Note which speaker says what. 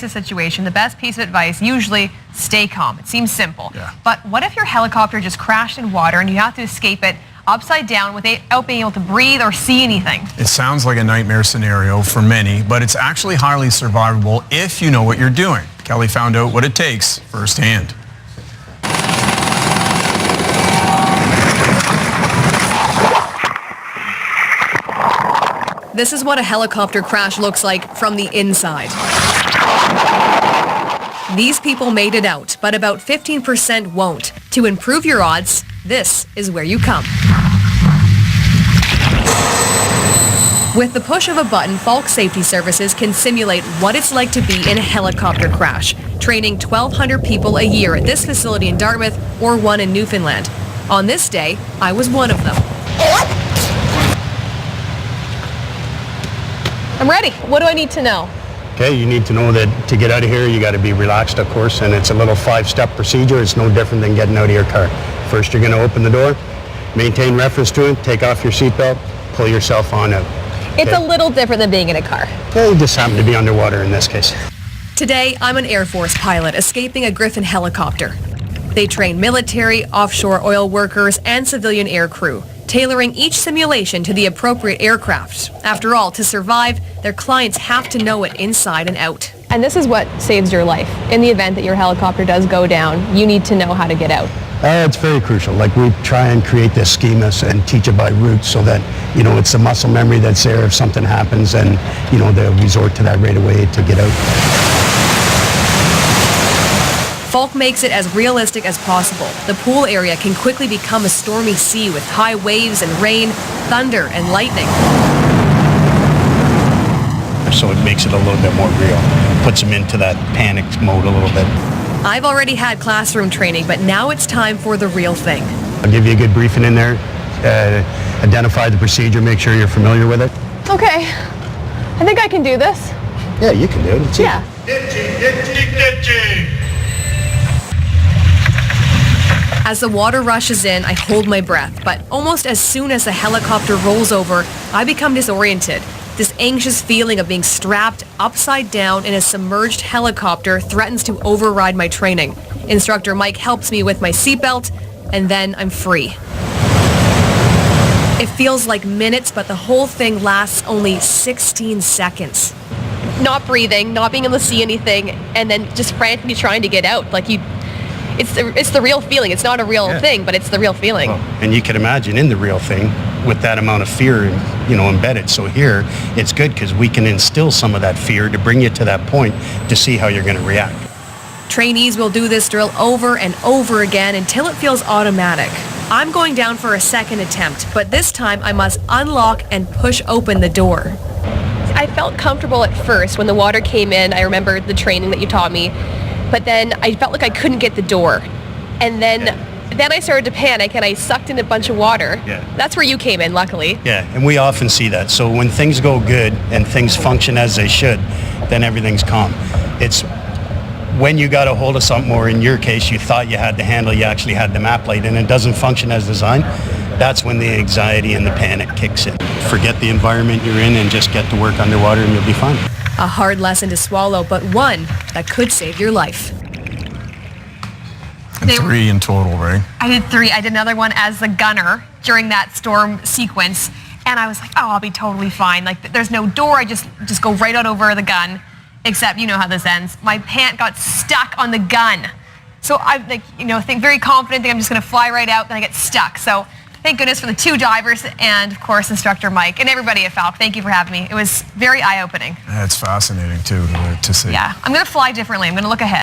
Speaker 1: situation, the best piece of advice, usually stay calm. It seems simple.
Speaker 2: Yeah.
Speaker 1: But what if your helicopter just crashed in water and you have to escape it upside down without being able to breathe or see anything?
Speaker 2: It sounds like a nightmare scenario for many, but it's actually highly survivable if you know what you're doing. Kelly found out what it takes firsthand.
Speaker 1: This is what a helicopter crash looks like from the inside. These people made it out, but about 15% won't. To improve your odds, this is where you come. With the push of a button, Falck Safety Services can simulate what it's like to be in a helicopter crash, training 1,200 people a year at this facility in Dartmouth or one in Newfoundland. On this day, I was one of them. I'm ready. What do I need to know?
Speaker 3: Okay, you need to know that to get out of here, you got to be relaxed, of course, and it's a little 5-step procedure. It's no different than getting out of your car. First, you're going to open the door, maintain reference to it, take off your seatbelt, pull yourself on out.
Speaker 1: It's a little different than being in a car.
Speaker 3: Well, you just happen to be underwater in this case.
Speaker 1: Today, I'm an Air Force pilot escaping a Griffin helicopter. They train military, offshore oil workers, and civilian air crew, tailoring each simulation to the appropriate aircraft. After all, to survive, their clients have to know it inside and out. And this is what saves your life. In the event that your helicopter does go down, you need to know how to get out.
Speaker 3: It's very crucial. Like, we try and create this schema and teach it by rote so that, you know, it's the muscle memory that's there if something happens, and, you know, they'll resort to that right away to get out.
Speaker 1: Falck makes it as realistic as possible. The pool area can quickly become a stormy sea with high waves and rain, thunder and lightning.
Speaker 3: So it makes it a little bit more real. Puts them into that panic mode a little bit.
Speaker 1: I've already had classroom training, but now it's time for the real thing.
Speaker 3: I'll give you a good briefing in there. Identify the procedure, make sure you're familiar with it.
Speaker 1: Okay, I think I can do this.
Speaker 3: Yeah, you can do it. It's easy.
Speaker 1: Yeah. As the water rushes in, I hold my breath, but almost as soon as the helicopter rolls over, I become disoriented. This anxious feeling of being strapped upside down in a submerged helicopter threatens to override my training. Instructor Mike helps me with my seatbelt, and then I'm free. It feels like minutes, but the whole thing lasts only 16 seconds. Not breathing, not being able to see anything, and then just frantically trying to get out. Like it's the real feeling. It's not a real thing, but it's the real feeling.
Speaker 3: Oh, and you can imagine in the real thing with that amount of fear, you know, embedded. So here, it's good because we can instill some of that fear to bring you to that point to see how you're going to react.
Speaker 1: Trainees will do this drill over and over again until it feels automatic. I'm going down for a second attempt, but this time I must unlock and push open the door. I felt comfortable at first when the water came in. I remember the training that you taught me, but then I felt like I couldn't get the door. And then I started to panic and I sucked in a bunch of water.
Speaker 3: Yeah.
Speaker 1: That's where you came in, luckily.
Speaker 3: Yeah, and we often see that. So when things go good and things function as they should, then everything's calm. It's when you got a hold of something, or in your case, you thought you had the handle, you actually had the map light, and it doesn't function as designed, that's when the anxiety and the panic kicks in. Forget the environment you're in and just get to work underwater and you'll be fine.
Speaker 1: A hard lesson to swallow, but one that could save your life.
Speaker 2: And 3 in total, right?
Speaker 1: I did 3. I did another one as the gunner during that storm sequence, and I was like, oh, I'll be totally fine. Like, there's no door. I just go right out over the gun, except you know how this ends. My pant got stuck on the gun. So I'm like, you know, very confident, think I'm just going to fly right out, then I get stuck. So thank goodness for the 2 divers and, of course, Instructor Mike and everybody at Falck. Thank you for having me. It was very eye-opening.
Speaker 2: Yeah, it's fascinating, too, to see.
Speaker 1: Yeah, I'm going to fly differently. I'm going to look ahead.